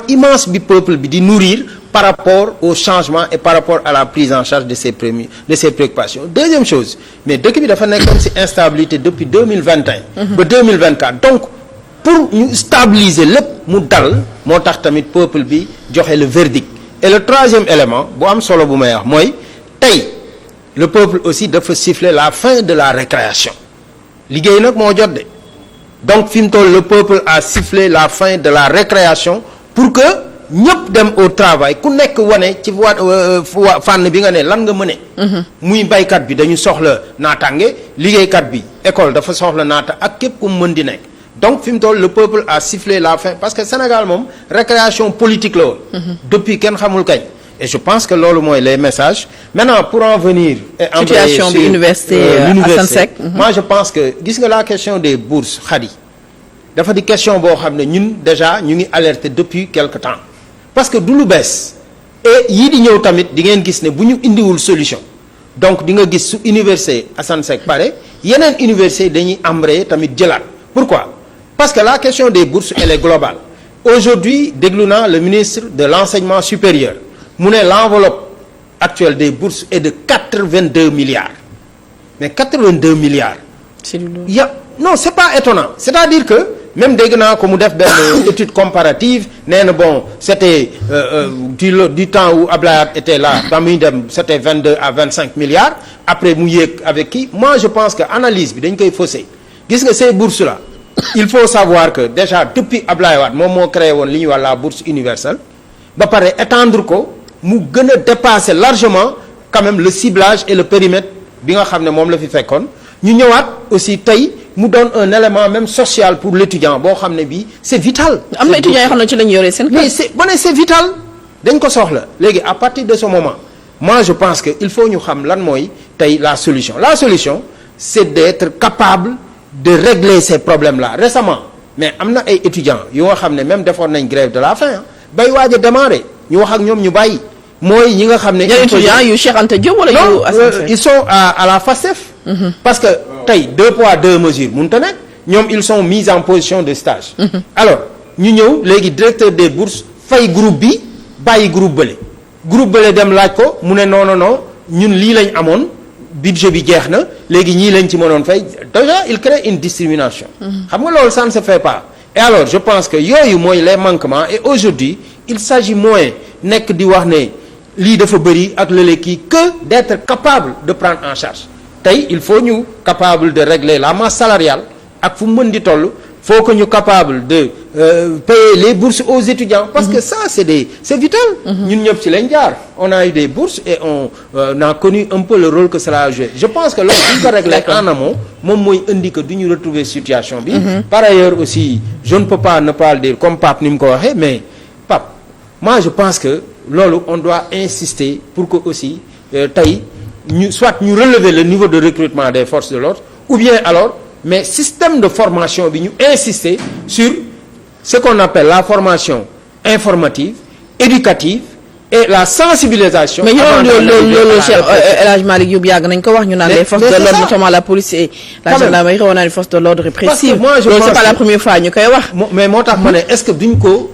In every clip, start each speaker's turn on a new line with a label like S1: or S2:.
S1: immense bi peuple bi di nourrir par rapport au changement et par rapport à la prise en charge de ses préoccupations. Deuxième chose, mais dëkk bi dafa nekkoon ci instabilité depuis 2021 ba 2024. Donc pour ñu stabiliser lépp mu dal moo tax tamit peuple bi joxe le verdict. Et le troisième élément bu am solo bu may wax mooy tey le peuple aussi dafa siffler la fin de la récréation liggéey nag moo jot de donc fi mu toll le peuple a sifflé la fin de la récréation pour que ñëpp dem au travail ku nekk wane ci fànn bi nga ne lan nga mëne muy baykat bi dañu soxla naataange liggéeykat bi école dafa soxla naata ak képp ku mën di nekk donc fi mu toll le peuple a sifflé la fin parce que Sénégal moom récréation politique la woon depuis kenn xamul kañ et je pense que loolu mooy les messages maintenant pour en venir et
S2: situation bi université Assane Seck
S1: moi je pense que gis nga la question des bourses Khady dafa di question boo xam ne ñun déjà ñu ngi alerter depuis quelque temps parce que du lu bees et yii di ñëw tamit di ngeen gis ne bu ñu indiwul solution donc di nga gis su université Assane Seck pare yeneen université dañuy embrayer tamit jëlaat pourquoi parce que la question des bourses elle est globale aujourd'hui déglu naa le ministre de l'enseignement supérieur mu ne l'enveloppe actuelle des bourses est de 82 milliards mais 82 milliards non c'est pas étonnant c'est-à-dire que même dégg naa ko mu def benn étude comparative nee na bon c'était du temps où Abdoulaye était là ba muy dem c'était 22 à 25 milliards après mu yéeg avec qui moi je pense que analyse bi dañ koy fausser gis nga ces bourses là il faut savoir que déjà depuis Abdoulaye Wade moom moo créé woon li ñuy wax la bourse universelle ba pare étendre ko mu gën a dépasser largement quand même le ciblage et le périmètre bi nga xam ne moom la fi fekkoon ñu ñëwaat aussi tey mu doon un élément même social pour l'étudiant boo xam ne bii c'est vital.
S2: am na étudiants yoo xam ne ci la ñu yoree seen.
S1: mais c'est vital dañ ko soxla léegi à partir de ce moment moi je pense que il faut ñu xam lan mooy tey la solution c'est d'être capable de régler ces problèmes-là récemment mais am na ay étudiants yoo nga xam ne même defoon nañ grève de la faim bay waaj a démarrer ñu wax ak ñoom ñu bàyyi mooy ñi nga xam ne.
S2: étudiants yu Cheikh Anta Diop wala yu.
S1: ils sont à la FASTEF. parce que tey 2 poids 2 mesures mënut a nekk ñoom ils sont mis en position de stage. alors ñu ñëw léegi directeur des bourses fay groupe bi bàyyi groupe bële dem laaj ko mu ne non ñun lii lañ amoon budget bi jeex na léegi ñii lañ ci mënoon fay déjà il crée une discrimination. xam nga loolu ça ne se fait pas. et alors je pense que yooyu mooy les manquements et aujourd'hui il s'agit moins nekk di wax ne lii dafa bëri ak lële kii que d'être capable de prendre en charge tey il faut ñu capable de régler la masse salariale ak fu mu mën di toll faut que ñu capable de payer les bourses aux étudiants parce que ça c'est vital ñun ñëpp ci lañ jaar on a eu des bourses et on a connu un peu le rôle que cela a joué je pense que loolu duñ ko régler en amont moom mooy indi que du ñu retrouver situation bi par ailleurs aussi je ne peux pas ne pas le dire comme Pape ni mu ko waxee mais Pape moi je pense que loolu on doit insister pour que aussi tey soit ñu relever le niveau de recrutement des forces de l'ordre ou bien alors mais système de formation bi ñu insister sur ce qu'on appelle la formation informative éducative et la sensibilisation.
S2: mais loolu Cheikh El Hadj Malick Diop yàgg nañ ko wax ñu naan les forces de l'ordre notamment la police et la gendarmerie on a les forces de l'ordre répressives.
S1: moi je pense
S2: c'est pas la première fois ñu koy wax.
S1: mais moo tax ma ne est-ce que duñ ko.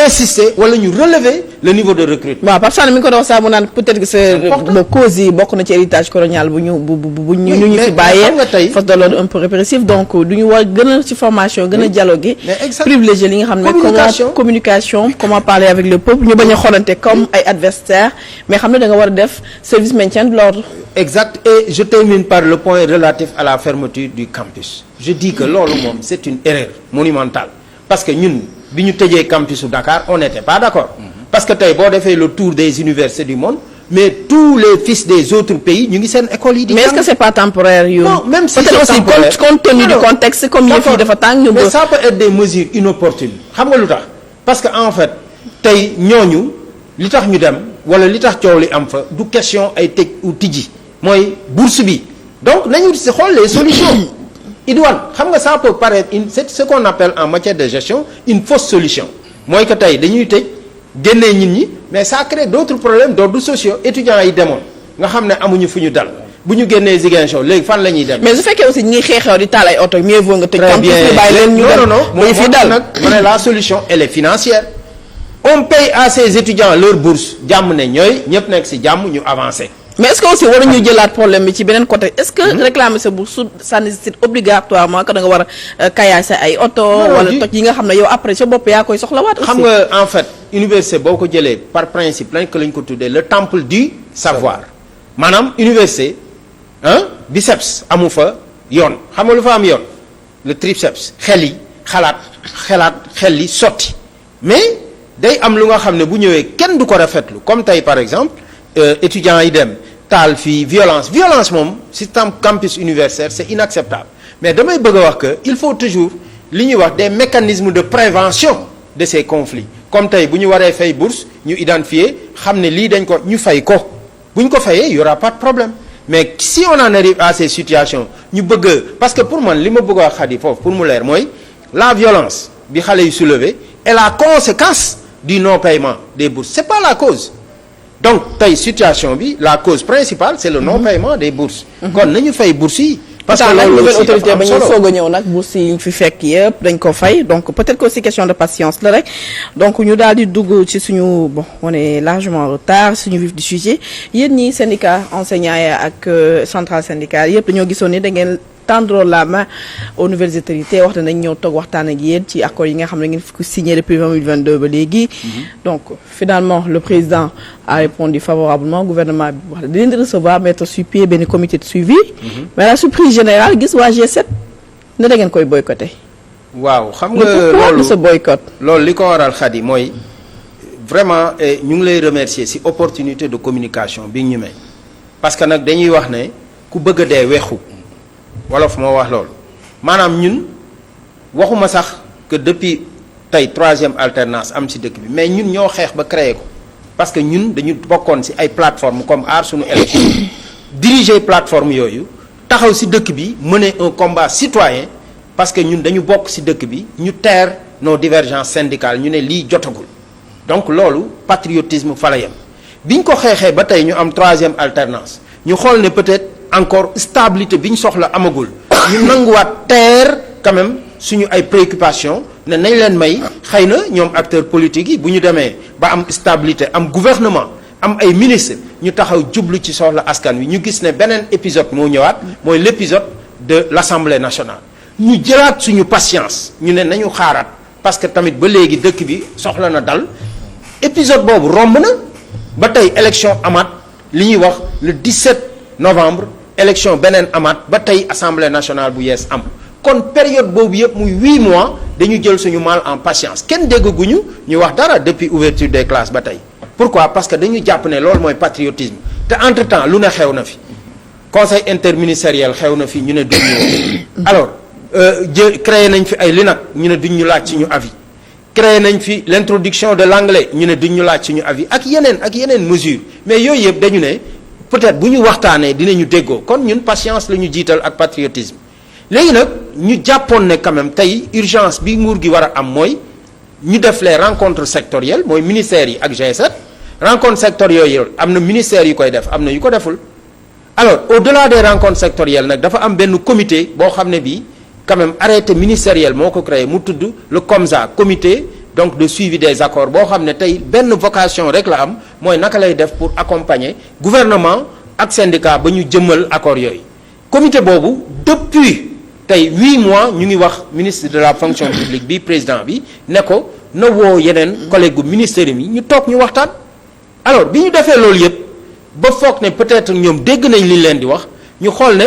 S1: insister wala ñu relever le niveau de recrutement.
S2: waaw Pape Sane mi ngi ko doon sax mu naan peut-être que c'est le cause yi bokk na ci héritage colonial bu ñu fi bàyyee force de l'ordre un peu répressif donc du ñu war gën a ci formation gën a dialoguer privilégier li nga xam ne comment communication comment parler avec le peuple ñu bañ a xoolante comme ay adversaires mais xam ne da nga war a def service maintien de l'ordre.
S1: exact et je termine par le point relatif à la fermeture du campus je dis que loolu moom c'est une erreur monumentale parce que ñun bi ñu tëjee campusu Dakar on n'était pas d'accord parce que tey boo defee le tour des universités du monde mais tous les fils des autres pays ñu ngi seen école yi di.
S2: mais est-ce que c'est pas temporaire yow.
S1: non même si
S2: peut-être aussi compte tenu du contexte comme yëf yi dafa tàng.
S1: mais ça peut être des mesures inopportunes xam nga lu tax parce que en fait tey ñooñu li tax ñu dem wala li tax coow li am fa du question ay tëj ou tijji mooy bourse bi donc nañu si xool les solutions. Idouane xam nga ça peut paraître c'est ce qu'on appelle en matière de gestion une fausse solution mooy que tey dañuy tëj génnee nit ñi mais ça crée d'autres problèmes d'ordre social étudiants yi demoon nga xam ne amuñu fu ñu dal bu ñu génnee Ziguinchor léegi fan la ñuy dem.
S2: mais su fekkee aussi ñi xeexew di taal ay oto mieux vaut nga tëj.
S1: très bien
S2: bàyyi leen ñu dem
S1: non moo fi dal nag ma ne la solution elle est financière on paye à ces étudiants leur bourse jàmm ne ñooy ñëpp nekk ci jàmm ñu avancer.
S2: mais est-ce que aussi waruñu jëlaat problème bi ci beneen côté est-ce que réclamer sa bourse ça nécessite obligatoirement que da nga war a kayaay sa ay oto wala toj yi nga xam ne yow après sa bopp yaa koy soxlawaat aussi.
S1: xam nga en fait université boo ko jëlee par principe lañ ko tuddee le temple du savoir maanaam université biceps amu fa yoon xam nga lu fa am yoon le triceps xel yi xel yi sotti mais day am lu nga xam ne bu ñëwee kenn du ko rafetlu comme tey par exemple étudiants yi dem taal fii violence moom si campus universitaire c'est inacceptable mais damay bëgg a wax que il faut toujours li ñuy wax des mécanismes de prévention de ces conflits comme tey bu ñu waree fay bourse ñu identifier xam ne lii dañ ko ñu fay ko bu ñu ko fayee y aura pas de problème mais si on en arrive à ces situations ñu bëgg parce que pour man li ma bëgg a wax Khady foofu pour mu leer mooy la violence bi xale yu soulever est la conséquence du non paiement des bourses c'est pas la cause donc tey situation bi la cause principale c'est le non paiement des bourses kon nañu fay bourses yi parce que loolu
S2: nouvelle autorité ba ñuy soog a ñëw nag bourses yi ñu fi fekk yëpp dañ ko fay donc peut-être que aussi question de patience la rek donc ñu daal di dugg ci suñu bon on est largement en retard suñu vif du sujet yéen ñi syndicat enseignants yi ak centrale syndicale yëpp dañoo gisoon ni da ngeen tendre la main aux nouvelles autorités wax nañ ñëw toog waxtaan ak yéen ci accords yi nga xam ne ngeen fi ko signé depuis 2022 ba léegi. donc finalement le président a répondu favorablement gouvernement bi wax di leen di recevoir mettre sur pied benn comité de suivi. mais la surprise générale gis waa G7 ne da ngeen koy boycotter.
S1: waaw xam nga loolu
S2: ce boycott.
S1: loolu li ko waral Khady mooy vraiment ñu ngi lay remercier ci opportunité de communication bi ñu may parce que nag dañuy wax ne ku bëgg a dee weexu. wolof moo wax loolu maanaam ñun waxuma sax que depuis tey troisième alternance am ci dëkk bi mais ñun ñoo xeex ba créer ko parce que ñun dañu bokkoon ci ay plateformes comme Aar Sunu Élection diriger plateforme yooyu taxaw ci dëkk bi mener un combat citoyen parce que ñun dañu bokk ci dëkk bi ñu taire nos divergences syndicales ñu ne lii jotagul donc loolu patriotisme fa la yem bi ñu ko xeexee ba tey ñu am troisième alternance ñu xool ne peut-être encore stabilité bi ñu soxla amagul ñu nanguwaat teer quand même suñu ay préoccupations ne nañ leen may xëy na ñoom acteurs politiques yi bu ñu demee ba am stabilité am gouvernement am ay ministres ñu taxaw jublu ci soxla askan wi ñu gis ne beneen épisode moo ñëwaat mooy l'épisode de l'Assemblée nationale ñu jëlaat suñu patience ñu ne nañu xaaraat parce que tamit ba léegi dëkk bi soxla na dal épisode boobu romb na ba tey élection amaat li ñuy wax le 17 novembre élection beneen amaat ba tey assemblée nationale bu yees am kon période boobu yëpp muy 8 mois dañu jël suñu mal en patience kenn déggaguñu ñu wax dara depuis ouverture des classes ba tey pourquoi parce que dañu jàpp ne loolu mooy patriotisme te entre temps lu ne xew na fi conseil interministériel xew na fi ñu ne duñ ñu alors créé nañ fi ay LINAC ñu ne duñ ñu laaj suñu avis créé nañ fi l'introduction de l'anglais ñu ne duñ ñu laaj suñu avis ak yeneen mesures mais yooyu yëpp dañu ne peut-être bu ñu waxtaanee dinañu déggoo kon ñun patience la ñu jiital ak patriotisme léegi nag ñu jàppoon ne quand même tey urgence bi nguur gi war a am mooy ñu def les rencontres sectorielles mooy ministères yi ak G7 rencontres sectorielles yooyu am na ministères yu koy def am na yu ko deful alors au-delà des rencontres sectorielles nag dafa am benn comité boo xam ne bii quand même arrêté ministériel moo ko créé mu tudd le COMSA comité donc de suivi des accords boo xam ne tey benn vocation rek la am mooy naka lay def pour accompagner gouvernement ak syndicat ba ñu jëmmal accords yooyu comité boobu depuis tey 8 mois ñu ngi wax ministre de la fonction publique bi président bi ne ko na woo yeneen collègue gu ministère yi ñu toog ñu waxtaan alors bi ñu defee loolu yëpp ba foog ne peut-être ñoom dégg nañ li leen di wax ñu xool ne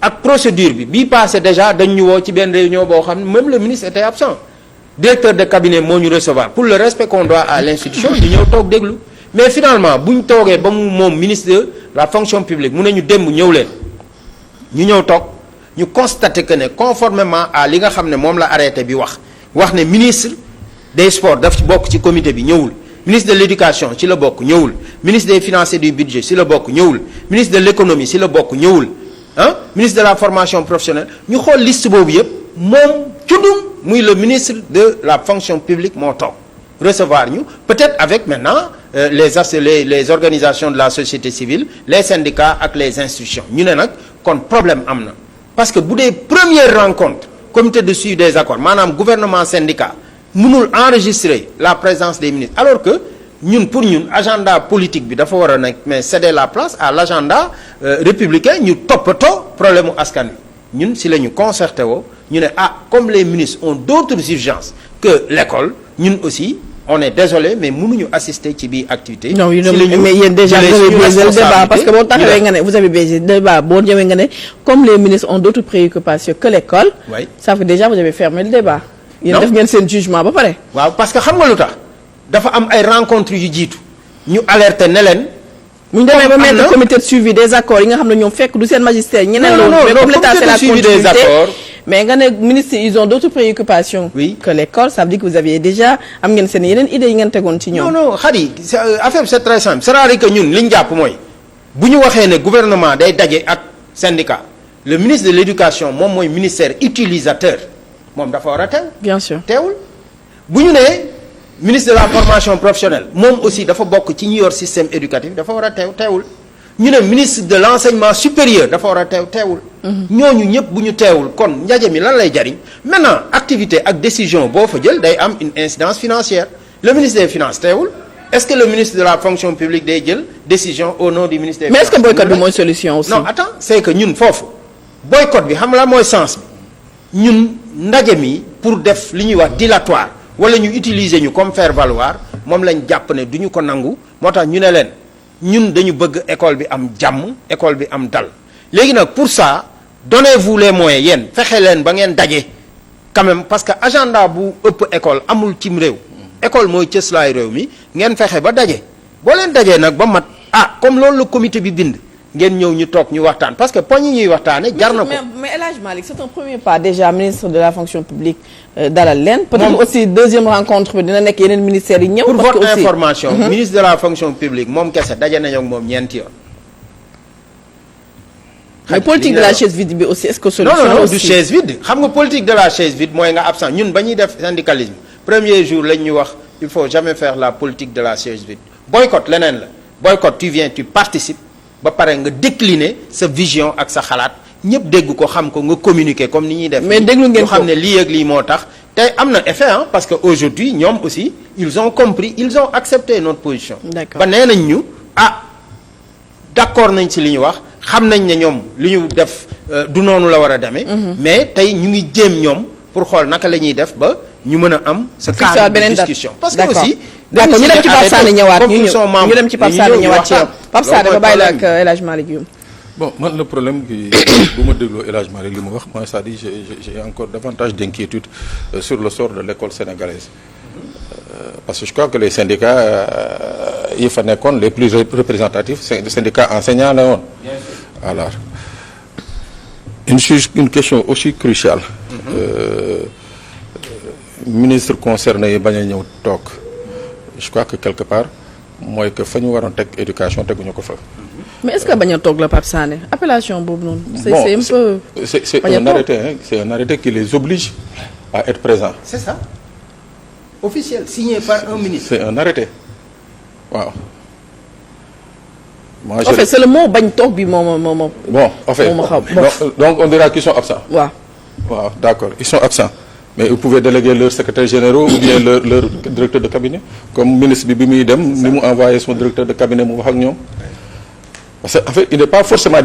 S1: ak procédure bi bii passé déjà dañ ñu woo ci benn réunion boo xam ne même le ministre était absent directeur de cabinet moo ñu recevoir pour le respect qu'on doit à l'institution ñu ñëw toog déglu mais finalement bu ñu toogee ba mu moom ministre de la fonction publique mu ne ñu démb ñëw leen ñu ñëw toog ñu constater que ne conformément à li nga xam ne moom la arrêté bi wax ne ministre des sports daf ci bokk ci comité bi ñëwul ministre de l'éducation ci la bokk ñëwul ministre des finances et du budget ci la bokk ñëwul ministre de l'économie ci la bokk ñëwul ministre de la formation professionnelle ñu xool liste boobu yëpp moom cundum muy le ministre de la fonction publique moo toog recevoir ñu peut-être avec maintenant les organisations de la société civile les syndicats ak les institutions ñu ne nag kon problème am na parce que bu dee première rencontre comité de suivi des accords maanaam gouvernement syndicat mënul enregistrer la présence des ministres alors que ñun pour ñun agenda politique bi dafa war a nekk mais céder la place à l'agenda républicain ñu toppatoo problème mu askan wi ñun si la ñu concerté woo ñu ne comme les ministres ont d'autres urgences que l'école ñun aussi on est désolé mais mënuñu assister ci biir activité.
S2: non mais yéen déjà vous avez baisé le débat parce que boo taxawee nga ne vous avez baisé le débat boo ñëwee nga ne comme les ministres ont d'autres préoccupations que l'école.
S1: oui
S2: ça fait déjà vous avez fermé le débat. yéen def ngeen seen jugement ba pare.
S1: waaw parce que xam nga lu tax dafa am ay rencontres yu jiitu ñu alerter ne leen.
S2: bu ñu demee ba mettre comité de suivi des accords yi nga xam ne ñoom fekk du seen magistère. ñeneen loolu mais comme l'état c'est la continuité mais nga ne ministre ils ont d'autres préoccupations.
S1: oui
S2: que l'école ça veut dire que vous aviez déjà am ngeen seen yeneen idées yi ngeen tegoon ci ñoom.
S1: non xadi affaire bi c'est très simple c'est-à-dire que ñun li ñu jàpp mooy bu ñu waxee ne gouvernement day daje ak syndicat le ministre de l'éducation moom mooy ministère utilisateur moom dafa war a teew.
S2: bien sûr
S1: teewul bu ñu nee ministre de la formation professionnelle moom aussi dafa bokk ci ñi yor système éducatif dafa war a teewul ñu ne ministre de l'enseignement supérieur dafa war a teewul. ñooñu ñëpp bu ñu teewul kon ndaje mi lan lay jariñ maintenant activité ak décision boo fa jël day am une incidence financière le ministre des finances teewul est-ce que le ministre de la fonction publique day jël décision au nom du ministre des finances.
S2: mais est-ce que boycott bi mooy solution aussi.
S1: non attends c'est que ñun foofu boycott bi xam la mooy sens bi ñun ndaje mi pour def li ñuy wax dilatoire wala ñu utiliser ñu comme faire valoir moom lañ jàpp ne du ñu ko nangu moo tax ñu ne leen ñun dañu bëgg école bi am jàmm école bi am dal léegi nag pour ça donnez-vous les moyens yéen fexe leen ba ngeen daje quand même parce que agenda bu ëpp école amul cim réew école mooy cëslaay réew mi ngeen fexe ba daje boo leen dajee nag ba mat comme loolu la comité bi bind ngeen ñëw ñu toog ñu waxtaan parce que poñ yi ñuy waxtaane jar na ko.
S2: mais El Hadj Malick c'est un premier pas déjà ministre de la fonction publique dalal leen. peut-être aussi deuxième rencontre bi dina nekk yeneen ministères yi ñëw.
S1: pour votre information. ministre de la fonction publique moom kese daje nañu ak moom ñeenti yoon.
S2: mais politique de la chaise vide bi aussi est-ce que solution
S1: non du chaise vide xam nga politique de la chaise vide mooy nga absent ñun ba ñuy def syndicalisme premier jour lañ ñu wax il faut jamais faire la politique de la chaise vide boycott leneen la boycott tu viens tu participes ba pare nga décliner sa vision ak sa xalaat ñëpp dégg ko xam ko nga communiquer comme ni ñuy def.
S2: mais déglu ngeen ko
S1: xam ne lii ak lii moo tax tey am na effet parce que aujourd'hui ñoom aussi ils ont compris ils ont accepté notre position.
S2: d'accord
S1: ba nee nañ ñu d'accord nañ ci li ñu wax. xam nañ ne ñoom li ñu def du noonu la war a demee. mais tey ñu ngi jéem ñoom pour xool naka la ñuy def ba ñu mën a am. ce cadre de discussion parce que aussi.
S2: d'accord ñu dem ci Pape Sané ñëwaat ñu dem ci Pape Sané ñëwaat ci yow Pape Sané ba bàyyi la ak El Hadj Malick Youm.
S3: bon man le problème qui bu ma dégloo El Hadj Malick li mu wax moi c'est-à-dire j'ai encore davantage d'inquiétude sur le sort de l'école sénégalaise. Parce que je crois que les syndicats yi fa nekkoon les plus représentatifs c'est des syndicats enseignants la woon. alors une question aussi cruciale. Ministre concerné yi bañ a ñëw toog je crois que quelque part mooy que fa ñu waroon teg éducation teguñu ko fa.
S2: mais est-ce que bañ a toog la Pape Sané appellation boobu noonu. c'est un peu
S3: c'est un arrêté c'est un arrêté qui les oblige à être présents.
S1: c'est ça. officiel signé par un ministre.
S3: c'est un arrêté waaw.
S2: en fait c'est le mot bañ toog bi moom.
S3: bon en fait donc on dira qu'ils sont absents.
S2: waaw
S3: d'accord ils sont absents mais ils pouvaient déléguer leurs secrétaires généraux ou bien leur directeur de cabinet comme ministre bi muy dem ni mu envoyé son directeur de cabinet mu wax ak ñoom parce que en fait il n'est pas forcément